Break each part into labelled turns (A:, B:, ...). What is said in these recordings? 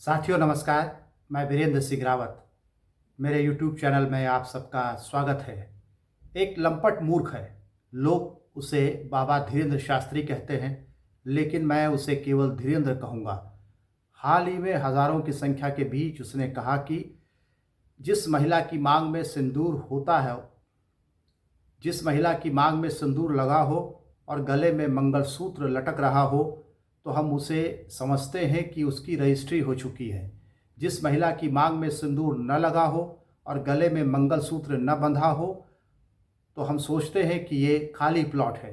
A: साथियों नमस्कार। मैं वीरेंद्र सिंह रावत। मेरे यूट्यूब चैनल में आप सबका स्वागत है। एक लंपट मूर्ख है। लोग उसे बाबा धीरेंद्र शास्त्री कहते हैं, लेकिन मैं उसे केवल धीरेंद्र कहूँगा। हाल ही में हज़ारों की संख्या के बीच उसने कहा कि जिस महिला की मांग में सिंदूर होता है, जिस महिला की मांग में सिंदूर लगा हो और गले में मंगलसूत्र लटक रहा हो, तो हम उसे समझते हैं कि उसकी रजिस्ट्री हो चुकी है। जिस महिला की मांग में सिंदूर न लगा हो और गले में मंगलसूत्र न बंधा हो, तो हम सोचते हैं कि ये खाली प्लॉट है।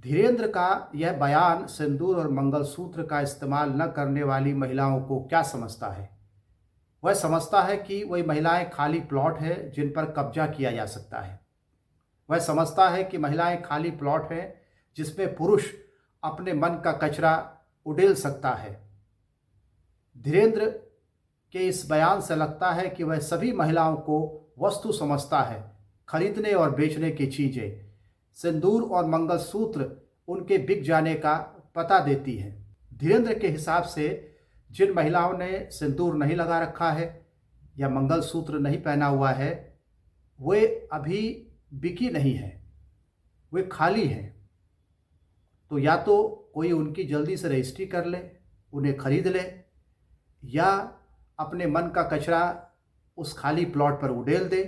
A: धीरेंद्र का यह बयान सिंदूर और मंगलसूत्र का इस्तेमाल न करने वाली महिलाओं को क्या समझता है? वह समझता है कि वही महिलाएं खाली प्लॉट है जिन पर कब्जा किया जा सकता है। वह समझता है कि महिलाएं खाली प्लॉट हैं जिसमें पुरुष अपने मन का कचरा उड़ेल सकता है। धीरेंद्र के इस बयान से लगता है कि वह सभी महिलाओं को वस्तु समझता है, खरीदने और बेचने की चीज़ें। सिंदूर और मंगलसूत्र उनके बिक जाने का पता देती है। धीरेंद्र के हिसाब से जिन महिलाओं ने सिंदूर नहीं लगा रखा है या मंगलसूत्र नहीं पहना हुआ है, वे अभी बिकी नहीं है, वे खाली हैं। तो या तो कोई उनकी जल्दी से रजिस्ट्री कर ले, उन्हें खरीद ले, या अपने मन का कचरा उस खाली प्लॉट पर उड़ेल दे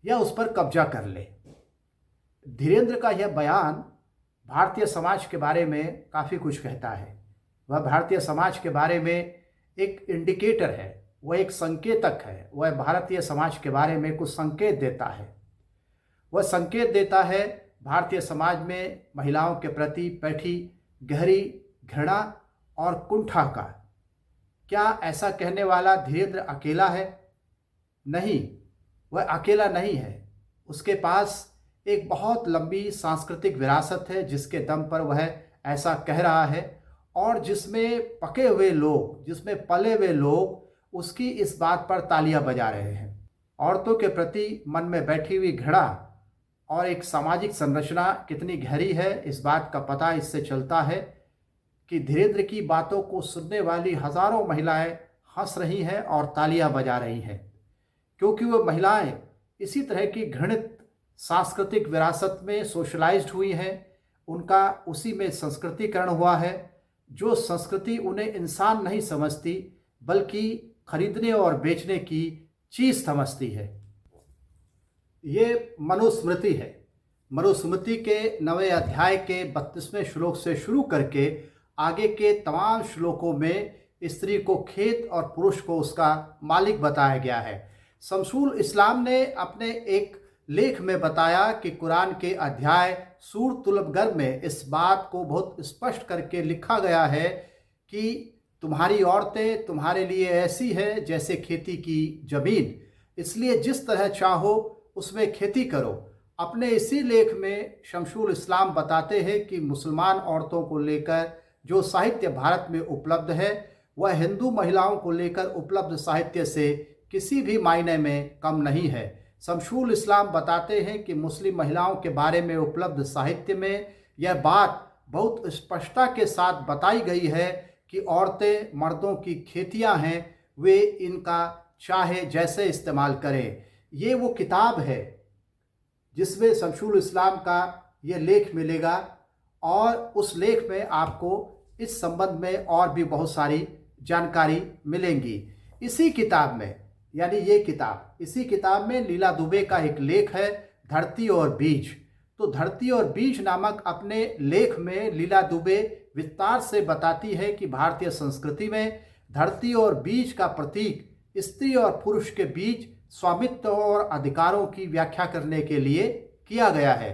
A: या उस पर कब्जा कर ले। धीरेंद्र का यह बयान भारतीय समाज के बारे में काफ़ी कुछ कहता है। वह भारतीय समाज के बारे में एक इंडिकेटर है, वह एक संकेतक है। वह भारतीय समाज के बारे में कुछ संकेत देता है। वह संकेत देता है भारतीय समाज में महिलाओं के प्रति बैठी गहरी घृणा और कुंठा का। क्या ऐसा कहने वाला धीरेंद्र अकेला है? नहीं, वह अकेला नहीं है। उसके पास एक बहुत लंबी सांस्कृतिक विरासत है जिसके दम पर वह ऐसा कह रहा है, और जिसमें पके हुए लोग, जिसमें पले हुए लोग उसकी इस बात पर तालियां बजा रहे हैं। औरतों के प्रति मन में बैठी हुई घृणा और एक सामाजिक संरचना कितनी गहरी है, इस बात का पता इससे चलता है कि धीरेंद्र की बातों को सुनने वाली हजारों महिलाएं हंस रही हैं और तालियां बजा रही हैं, क्योंकि वो महिलाएं इसी तरह की घृणित सांस्कृतिक विरासत में सोशलाइज्ड हुई हैं। उनका उसी में संस्कृतिकरण हुआ है, जो संस्कृति उन्हें इंसान नहीं समझती बल्कि खरीदने और बेचने की चीज़ समझती है। ये मनुस्मृति है। मनुस्मृति के 9वें अध्याय के 32वें श्लोक से शुरू करके आगे के तमाम श्लोकों में स्त्री को खेत और पुरुष को उसका मालिक बताया गया है। शमशुल इस्लाम ने अपने एक लेख में बताया कि कुरान के अध्याय सूरह तुलबगर में इस बात को बहुत स्पष्ट करके लिखा गया है कि तुम्हारी औरतें तुम्हारे लिए ऐसी है जैसे खेती की ज़मीन, इसलिए जिस तरह चाहो उसमें खेती करो। अपने इसी लेख में शमशुल इस्लाम बताते हैं कि मुसलमान औरतों को लेकर जो साहित्य भारत में उपलब्ध है, वह हिंदू महिलाओं को लेकर उपलब्ध साहित्य से किसी भी मायने में कम नहीं है। शमशुल इस्लाम बताते हैं कि मुस्लिम महिलाओं के बारे में उपलब्ध साहित्य में यह बात बहुत स्पष्टता के साथ बताई गई है कि औरतें मर्दों की खेतियां हैं, वे इनका चाहे जैसे इस्तेमाल करें। ये वो किताब है जिसमें शमशुल इस्लाम का ये लेख मिलेगा, और उस लेख में आपको इस संबंध में और भी बहुत सारी जानकारी मिलेंगी। इसी किताब में, यानी ये किताब, इसी किताब में लीला दुबे का एक लेख है, धरती और बीज। तो धरती और बीज नामक अपने लेख में लीला दुबे विस्तार से बताती है कि भारतीय संस्कृति में धरती और बीज का प्रतीक स्त्री और पुरुष के बीच स्वामित्व और अधिकारों की व्याख्या करने के लिए किया गया है।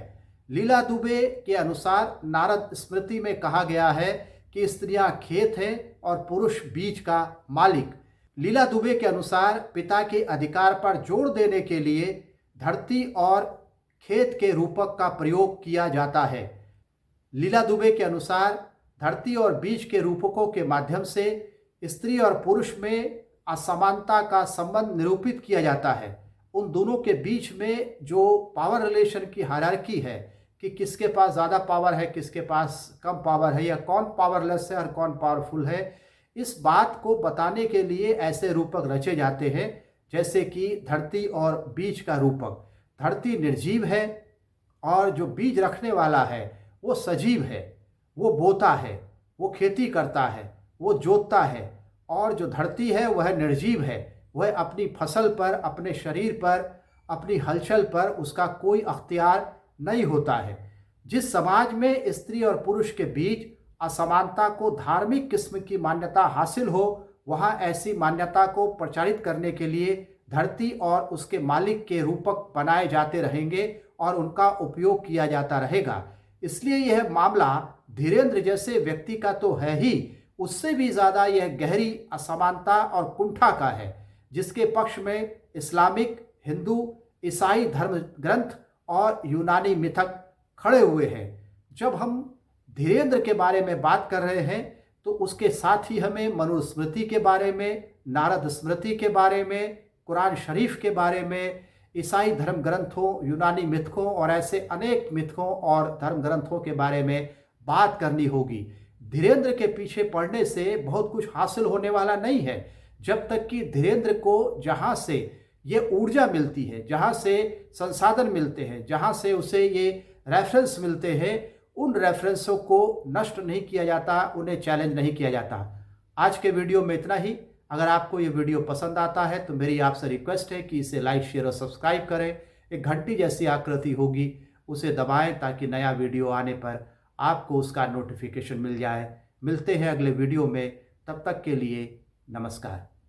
A: लीला दुबे के अनुसार नारद स्मृति में कहा गया है कि स्त्रियां खेत हैं और पुरुष बीज का मालिक। लीला दुबे के अनुसार पिता के अधिकार पर जोर देने के लिए धरती और खेत के रूपक का प्रयोग किया जाता है। लीला दुबे के अनुसार धरती और बीज के रूपकों के माध्यम से स्त्री और पुरुष में असमानता का संबंध निरूपित किया जाता है। उन दोनों के बीच में जो पावर रिलेशन की हायरार्की है कि किसके पास ज़्यादा पावर है, किसके पास कम पावर है, या कौन पावरलेस है और कौन पावरफुल है, इस बात को बताने के लिए ऐसे रूपक रचे जाते हैं जैसे कि धरती और बीज का रूपक। धरती निर्जीव है और जो बीज रखने वाला है वो सजीव है, वो बोता है, वो खेती करता है, वो जोतता है। और जो धरती है वह निर्जीव है, वह अपनी फसल पर, अपने शरीर पर, अपनी हलचल पर उसका कोई अख्तियार नहीं होता है। जिस समाज में स्त्री और पुरुष के बीच असमानता को धार्मिक किस्म की मान्यता हासिल हो, वहाँ ऐसी मान्यता को प्रचारित करने के लिए धरती और उसके मालिक के रूपक बनाए जाते रहेंगे और उनका उपयोग किया जाता रहेगा। इसलिए यह मामला धीरेन्द्र जैसे व्यक्ति का तो है ही, उससे भी ज़्यादा यह गहरी असमानता और कुंठा का है, जिसके पक्ष में इस्लामिक, हिंदू, ईसाई धर्म ग्रंथ और यूनानी मिथक खड़े हुए हैं। जब हम धीरेन्द्र के बारे में बात कर रहे हैं तो उसके साथ ही हमें मनुस्मृति के बारे में, नारद स्मृति के बारे में, कुरान शरीफ के बारे में, ईसाई धर्म ग्रंथों, यूनानी मिथकों और ऐसे अनेक मिथकों और धर्म ग्रंथों के बारे में बात करनी होगी। धीरेन्द्र के पीछे पड़ने से बहुत कुछ हासिल होने वाला नहीं है, जब तक कि धीरेन्द्र को जहाँ से ये ऊर्जा मिलती है, जहाँ से संसाधन मिलते हैं, जहाँ से उसे ये रेफरेंस मिलते हैं, उन रेफरेंसों को नष्ट नहीं किया जाता, उन्हें चैलेंज नहीं किया जाता। आज के वीडियो में इतना ही। अगर आपको ये वीडियो पसंद आता है तो मेरी आपसे रिक्वेस्ट है कि इसे लाइक, शेयर और सब्सक्राइब करें। एक घंटी जैसी आकृति होगी, उसे दबाएं ताकि नया वीडियो आने पर आपको उसका नोटिफिकेशन मिल जाए। मिलते हैं अगले वीडियो में, तब तक के लिए नमस्कार।